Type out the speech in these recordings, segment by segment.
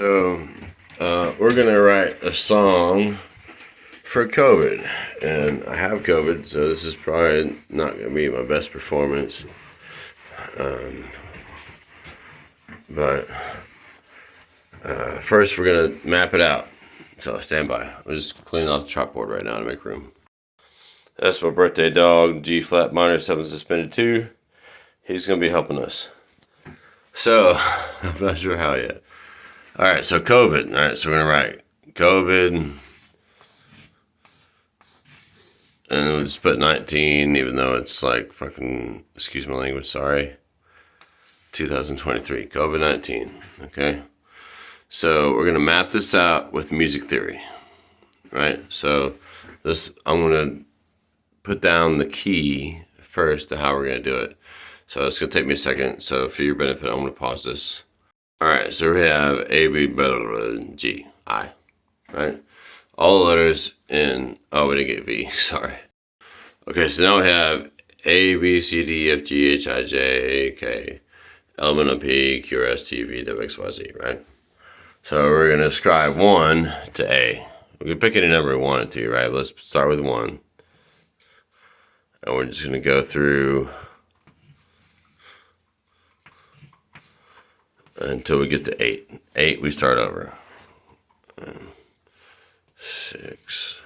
So, we're gonna write a song for COVID, and I have COVID, so this is probably not gonna be my best performance. But first, we're gonna map it out. So stand by. I'm just cleaning off the chalkboard right now to make room. That's my birthday dog, G flat minor 7 suspended 2. He's gonna be helping us. So I'm not sure how yet. All right, so COVID. All right, so we're gonna write COVID, and we'll just put 19, even though it's like fucking, excuse my language, sorry. 2023, COVID-19. Okay, so we're gonna map this out with music theory, right? So this, I'm gonna put down the key first to how we're gonna do it. So it's gonna take me a second. So for your benefit, I'm gonna pause this. All right, so we have A, B, blah, blah, blah, G, I, right? All the letters in, oh, we didn't get V, sorry. Okay, so now we have A, B, C, D, F, G, H, I, J, K, L, M, N, P, Q, R, S, T, V, W, X, Y, Z, right? So we're gonna ascribe 1 to A. We can pick any number we want it to, right? Let's start with 1. And we're just gonna go through until we get to 8. 8, we start over. 6.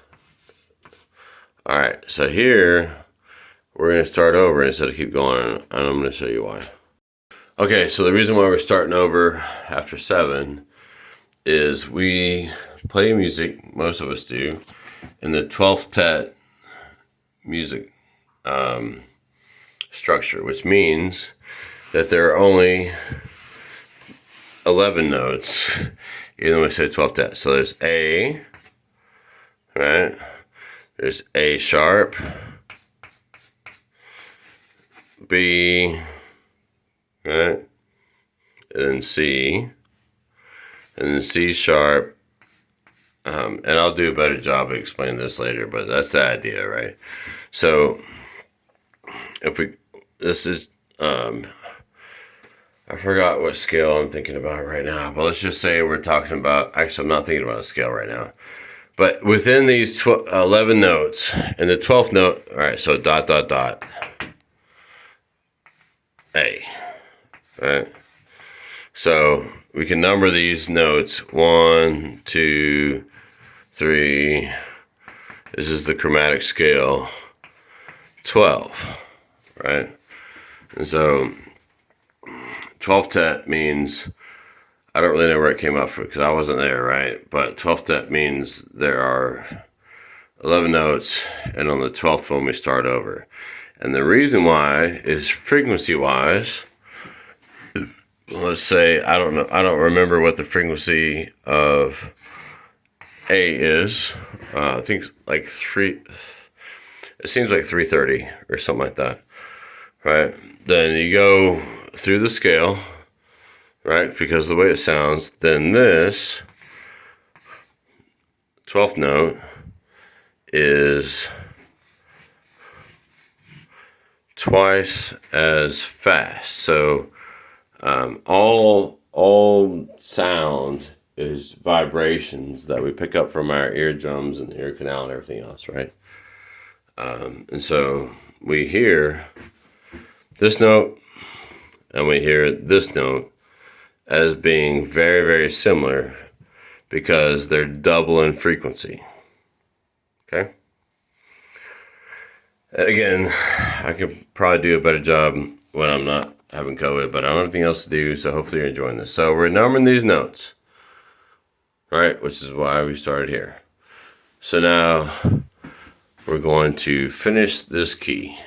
All right, so here we're going to start over instead of keep going, and I'm going to show you why. Okay, so the reason why we're starting over after 7 is we play music, most of us do, in the 12th tet music structure, which means that there are only 11 notes, even though we say 12th tet. So there's A, right? There's A sharp, B, right? And then C, and then C sharp. And I'll do a better job of explaining this later, but that's the idea, right? So if we, this is, I forgot what scale I'm thinking about right now, but let's just say we're talking about, actually, I'm not thinking about a scale right now. But within these 11 notes, and the 12th note, all right, so dot, dot, dot, A, right? So we can number these notes 1, 2, 3. This is the chromatic scale, 12, right? And so 12th tet means, I don't really know where it came up from because I wasn't there, right? But 12th tet means there are 11 notes, and on the 12th one we start over. And the reason why is frequency-wise. Let's say, I don't know, I don't remember what the frequency of A is. I think like 3, it seems like 330 or something like that, right? Then you go through the scale, right? Because of the way it sounds, then this 12th note is twice as fast. So all sound is vibrations that we pick up from our eardrums and ear canal and everything else, right? And so we hear this note and we hear this note as being very, very similar because they're double in frequency. Okay? And again, I could probably do a better job when I'm not having COVID, but I don't have anything else to do, so hopefully you're enjoying this. So we're numbering these notes, right? Which is why we started here. So now we're going to finish this key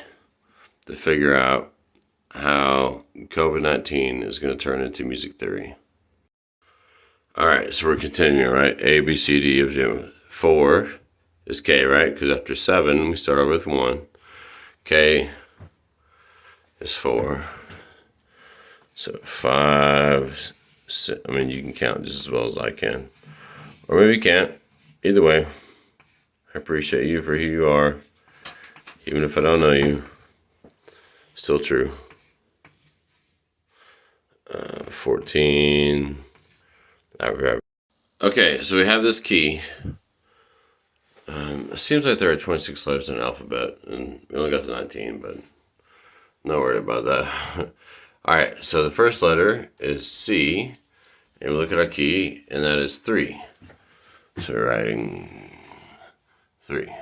to figure out how COVID-19 is going to turn into music theory. All right, so we're continuing, right? A, B, C, D, F, G. 4 is K, right? Because after 7, we start over with 1. K is 4. So 5, 6, I mean, you can count just as well as I can. Or maybe you can't. Either way, I appreciate you for who you are. Even if I don't know you. Still true. 14. I'll be right back. Okay, so we have this key. It seems like there are 26 letters in an alphabet, and we only got to 19, but not worried about that. All right, so the first letter is C, and we look at our key, and that is 3. So we're writing 3.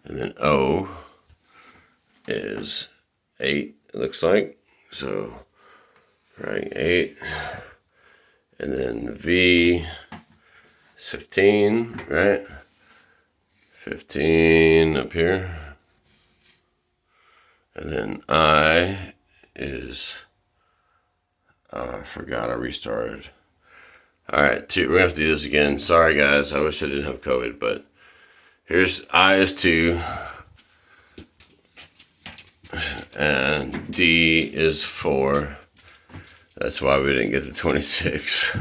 And then O is 8, it looks like. So writing 8. And then V is 15, right? 15 up here. And then I is, I forgot, I restarted. All right, 2, we're gonna have to do this again. Sorry guys, I wish I didn't have COVID, but here's I is 2. And D is 4. That's why we didn't get to 26.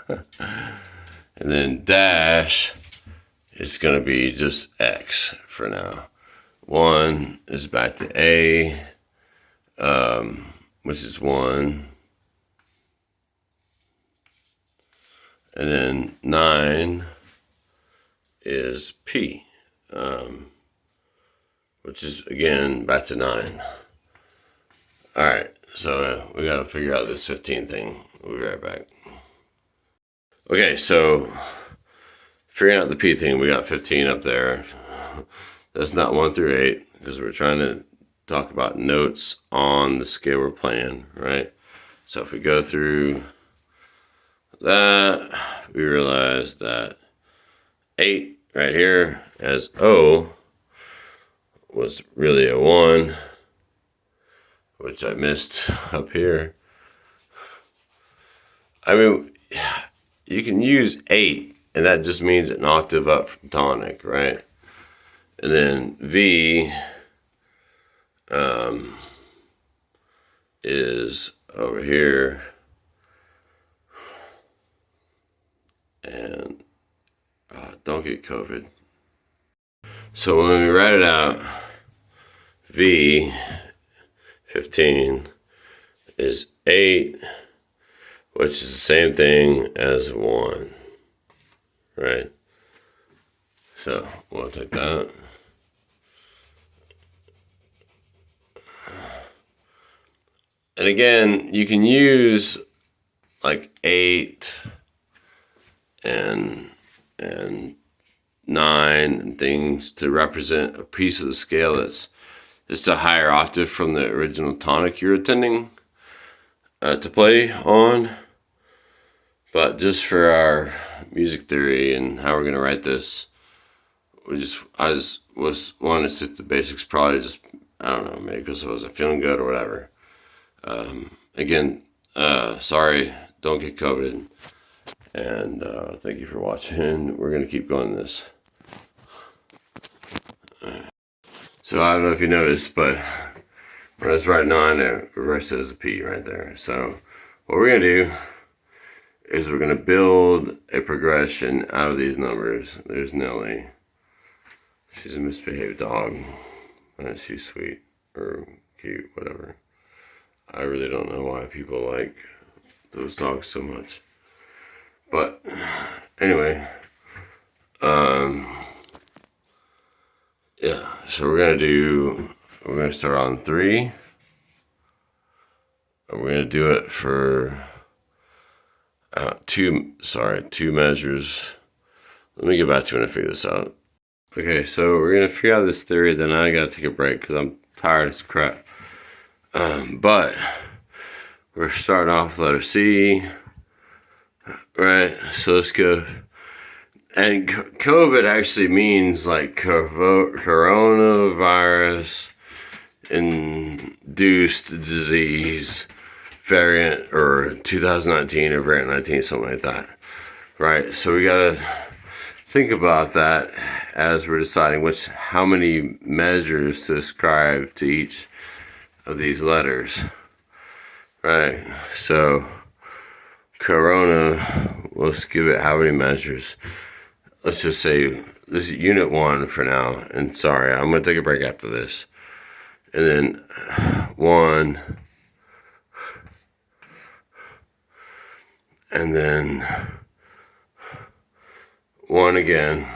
And then dash is going to be just X for now. 1 is back to A, which is 1. And then 9 is P, which is, again, back to 9. All right, so we got to figure out this 15 thing. We'll be right back. Okay, so figuring out the P thing, we got 15 up there. That's not 1 through 8, because we're trying to talk about notes on the scale we're playing, right? So if we go through that, we realize that 8 right here as O was really a 1, which I missed up here. I mean, you can use 8, and that just means an octave up from tonic, right? And then V is over here. And don't get COVID. So when we write it out, V 15 is 8, which is the same thing as 1, right? So we'll take that. And again, you can use like 8 and 9 and things to represent a piece of the scale that's just a higher octave from the original tonic you're intending to play on. But just for our music theory and how we're going to write this, I just was wanting to sit the basics, probably just, I don't know, maybe because I wasn't feeling good or whatever. Again, sorry, don't get COVID. And thank you for watching. We're going to keep going this. So I don't know if you noticed, but when I was writing on it, it says a P right there. So what we're going to do is we're going to build a progression out of these numbers. There's Nellie. She's a misbehaved dog. She's sweet or cute, whatever. I really don't know why people like those dogs so much. But anyway, yeah, so we're going to start on 3. And we're going to do it for 2 measures. Let me get back to you when I figure this out. Okay, so we're going to figure out this theory, then I got to take a break because I'm tired as crap. But we're starting off with letter C, right? So let's go. And COVID actually means like coronavirus induced disease variant, or 2019 or variant 19, something like that, right? So we gotta think about that as we're deciding how many measures to ascribe to each of these letters, right? So corona, let's give it how many measures? Let's just say this is unit 1 for now. And sorry, I'm gonna take a break after this. And then 1, and then 1 again.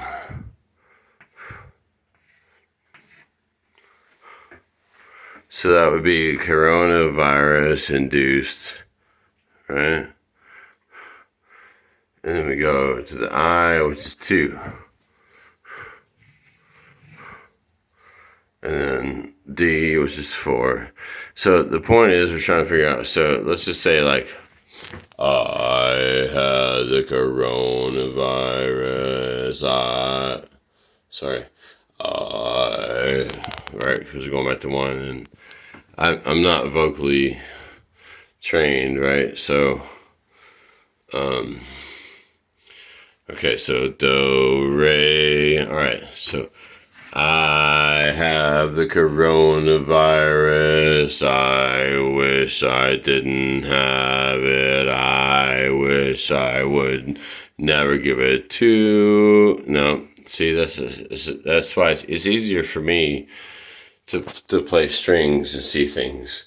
So that would be coronavirus induced, right? And then we go to the I, which is 2. And then D, which is 4. So the point is, we're trying to figure out. So let's just say, like, I had the coronavirus. Right, because we're going back to 1, and I'm not vocally trained, right? So, okay, so do, re. All right, so I have the coronavirus. I wish I didn't have it. I wish I would never give it to. No, see, that's why it's easier for me to play strings and see things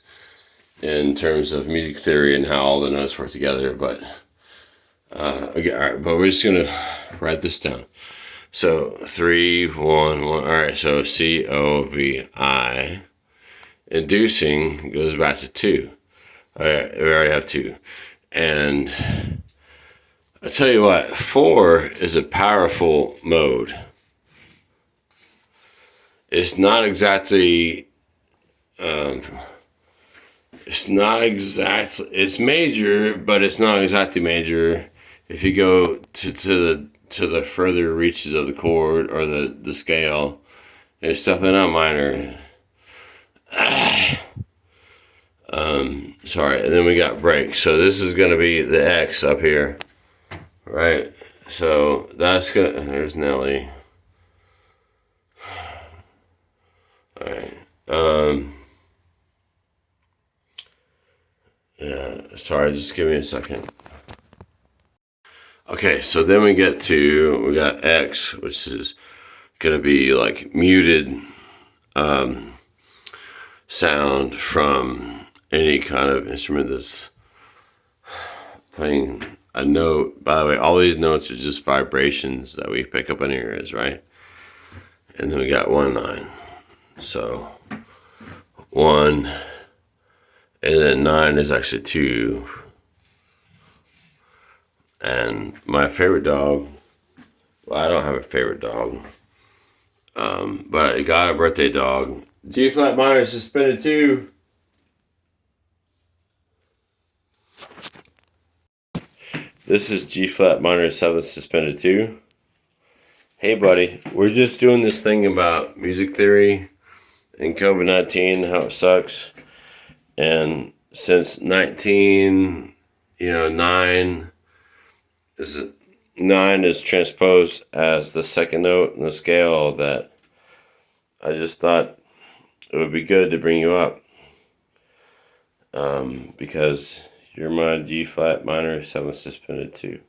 in terms of music theory and how all the notes work together. But okay, all right, but we're just gonna write this down. So 3, 1, 1. All right. So COVI. Inducing goes back to 2. All right. We already have 2. And I tell you what, 4 is a powerful mode. It's not exactly. It's It's major, but it's not exactly major. If you go to the further reaches of the chord or the scale, it's definitely not minor. Sorry, and then we got break. So this is going to be the X up here, right? So that's gonna. There's Nelly. All right. Yeah. Sorry, just give me a second. Okay, so then we got X, which is gonna be like muted sound from any kind of instrument that's playing a note. By the way, all these notes are just vibrations that we pick up in our ears, right? And then we got 1 9. So 1, and then 9 is actually 2. And my favorite dog, well, I don't have a favorite dog, but I got a birthday dog. G flat minor suspended 2. This is G flat minor 7 suspended 2. Hey buddy, we're just doing this thing about music theory and COVID-19, how it sucks. And since 9 is transposed as the second note in the scale, that I just thought it would be good to bring you up, because you're my G flat minor 7 suspended 2,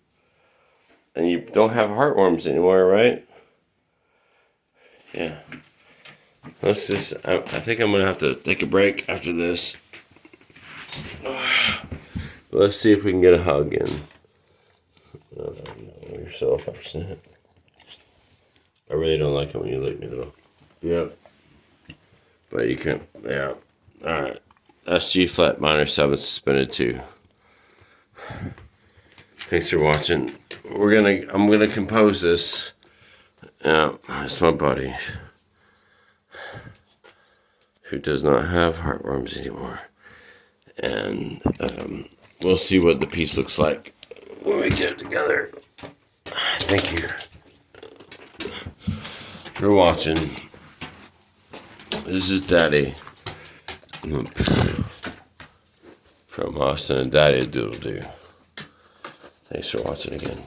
and you don't have heartworms anymore, right? Yeah. I think I'm gonna have to take a break after this. Let's see if we can get a hug in. Oh, no, you're so affectionate. I really don't like it when you lick me though. Yep. But you can't. Yeah. All right. That's G flat minor 7 suspended 2. Thanks for watching. I'm gonna compose this. Yeah, it's my buddy who does not have heartworms anymore, and we'll see what the piece looks like when we get it together. Thank you for watching. This is Daddy from Austin and Daddy Doodle Doo. Thanks for watching again.